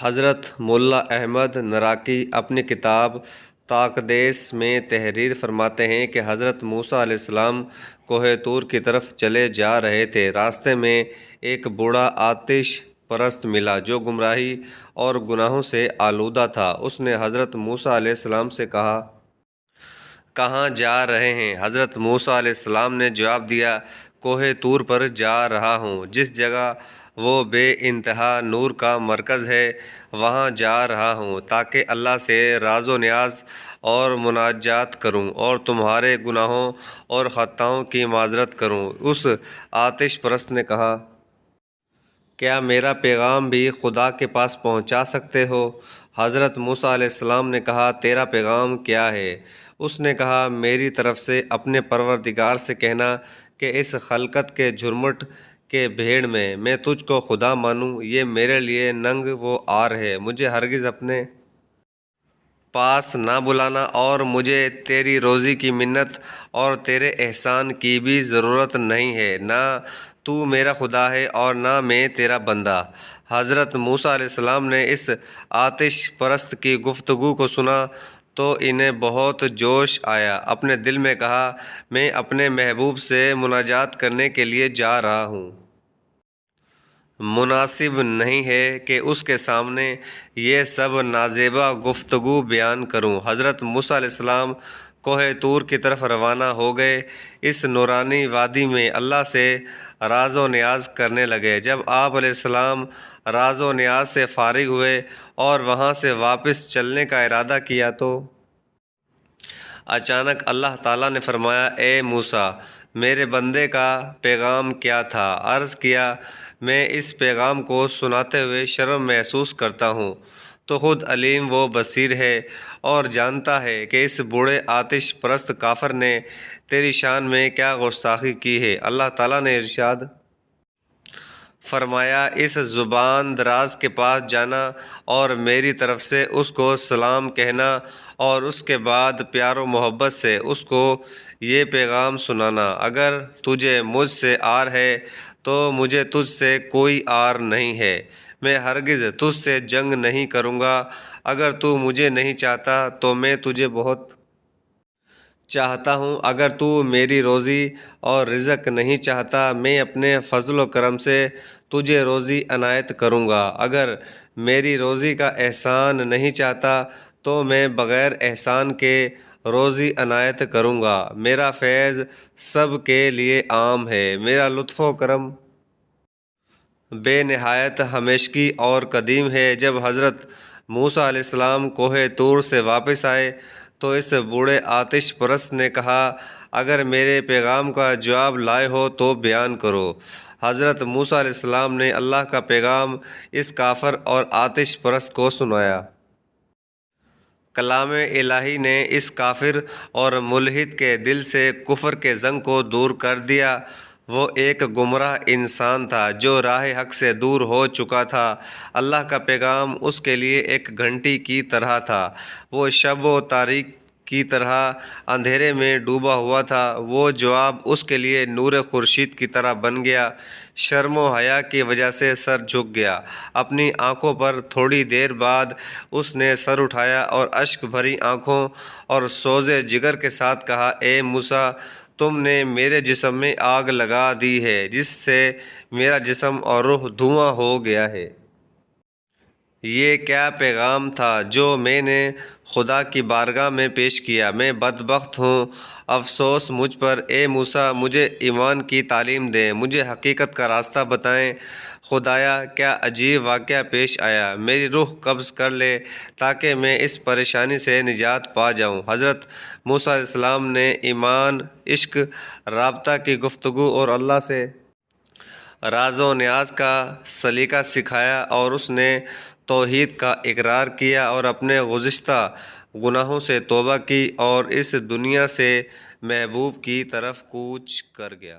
حضرت ملا احمد نراقی اپنی کتاب تاقدیس میں تحریر فرماتے ہیں کہ حضرت موسیٰ علیہ السلام کوہ طور کی طرف چلے جا رہے تھے۔ راستے میں ایک بوڑھا آتش پرست ملا جو گمراہی اور گناہوں سے آلودہ تھا۔ اس نے حضرت موسیٰ علیہ السلام سے کہا، کہاں جا رہے ہیں؟ حضرت موسیٰ علیہ السلام نے جواب دیا، کوہ طور پر جا رہا ہوں، جس جگہ وہ بے انتہا نور کا مرکز ہے، وہاں جا رہا ہوں تاکہ اللہ سے راز و نیاز اور مناجات کروں اور تمہارے گناہوں اور خطاؤں کی معذرت کروں۔ اس آتش پرست نے کہا، کیا میرا پیغام بھی خدا کے پاس پہنچا سکتے ہو؟ حضرت موسیٰ علیہ السلام نے کہا، تیرا پیغام کیا ہے؟ اس نے کہا، میری طرف سے اپنے پروردگار سے کہنا کہ اس خلقت کے جھرمٹ کے بھیڑ میں تجھ کو خدا مانوں۔ یہ میرے لیے ننگ و عار ہے، مجھے ہرگز اپنے پاس نہ بلانا اور مجھے تیری روزی کی منت اور تیرے احسان کی بھی ضرورت نہیں ہے۔ نہ تو میرا خدا ہے اور نہ میں تیرا بندہ۔ حضرت موسیٰ علیہ السلام نے اس آتش پرست کی گفتگو کو سنا تو انہیں بہت جوش آیا۔ اپنے دل میں کہا، میں اپنے محبوب سے مناجات کرنے کے لیے جا رہا ہوں۔ مناسب نہیں ہے کہ اس کے سامنے یہ سب نازیبا گفتگو بیان کروں۔ حضرت موسیٰ علیہ السلام کوہ طور کی طرف روانہ ہو گئے۔ اس نورانی وادی میں اللہ سے راز و نیاز کرنے لگے۔ جب آپ علیہ السلام راز و نیاز سے فارغ ہوئے اور وہاں سے واپس چلنے کا ارادہ کیا تو اچانک اللہ تعالیٰ نے فرمایا، اے موسیٰ، میرے بندے کا پیغام کیا تھا؟ عرض کیا، میں اس پیغام کو سناتے ہوئے شرم محسوس کرتا ہوں۔ تو خود علیم و بصیر ہے اور جانتا ہے کہ اس بوڑھے آتش پرست کافر نے تیری شان میں کیا گستاخی کی ہے۔ اللہ تعالیٰ نے ارشاد فرمایا، اس زبان دراز کے پاس جانا اور میری طرف سے اس کو سلام کہنا اور اس کے بعد پیار و محبت سے اس کو یہ پیغام سنانا۔ اگر تجھے مجھ سے عار ہے تو مجھے تجھ سے کوئی عار نہیں ہے، میں ہرگز تجھ سے جنگ نہیں کروں گا۔ اگر تو مجھے نہیں چاہتا تو میں تجھے بہت چاہتا ہوں۔ اگر تو میری روزی اور رزق نہیں چاہتا، میں اپنے فضل و کرم سے تجھے روزی عنایت کروں گا۔ اگر میری روزی کا احسان نہیں چاہتا تو میں بغیر احسان کے روزی عنایت کروں گا۔ میرا فیض سب کے لیے عام ہے، میرا لطف و کرم بے نہایت ہمیشگی اور قدیم ہے۔ جب حضرت موسیٰ علیہ السلام کوہ طور سے واپس آئے تو اس بوڑھے آتش پرست نے کہا، اگر میرے پیغام کا جواب لائے ہو تو بیان کرو۔ حضرت موسیٰ علیہ السلام نے اللہ کا پیغام اس کافر اور آتش پرست کو سنایا۔ کلام الہی نے اس کافر اور ملحد کے دل سے کفر کے زنگ کو دور کر دیا۔ وہ ایک گمراہ انسان تھا جو راہ حق سے دور ہو چکا تھا۔ اللہ کا پیغام اس کے لیے ایک گھنٹی کی طرح تھا۔ وہ شب و تاریک کی طرح اندھیرے میں ڈوبا ہوا تھا۔ وہ جواب اس کے لیے نور خورشید کی طرح بن گیا۔ شرم و حیا کی وجہ سے سر جھک گیا۔ اپنی آنکھوں پر تھوڑی دیر بعد اس نے سر اٹھایا اور اشک بھری آنکھوں اور سوز جگر کے ساتھ کہا، اے موسیٰ، تم نے میرے جسم میں آگ لگا دی ہے جس سے میرا جسم اور روح دھواں ہو گیا ہے۔ یہ کیا پیغام تھا جو میں نے خدا کی بارگاہ میں پیش کیا؟ میں بدبخت ہوں، افسوس مجھ پر۔ اے موسیٰ، مجھے ایمان کی تعلیم دیں، مجھے حقیقت کا راستہ بتائیں۔ خدایا، کیا عجیب واقعہ پیش آیا، میری روح قبض کر لے تاکہ میں اس پریشانی سے نجات پا جاؤں۔ حضرت موسیٰ علیہ السلام نے ایمان، عشق، رابطہ کی گفتگو اور اللہ سے راز و نیاز کا سلیقہ سکھایا اور اس نے توحید کا اقرار کیا اور اپنے گزشتہ گناہوں سے توبہ کی اور اس دنیا سے محبوب کی طرف کوچ کر گیا۔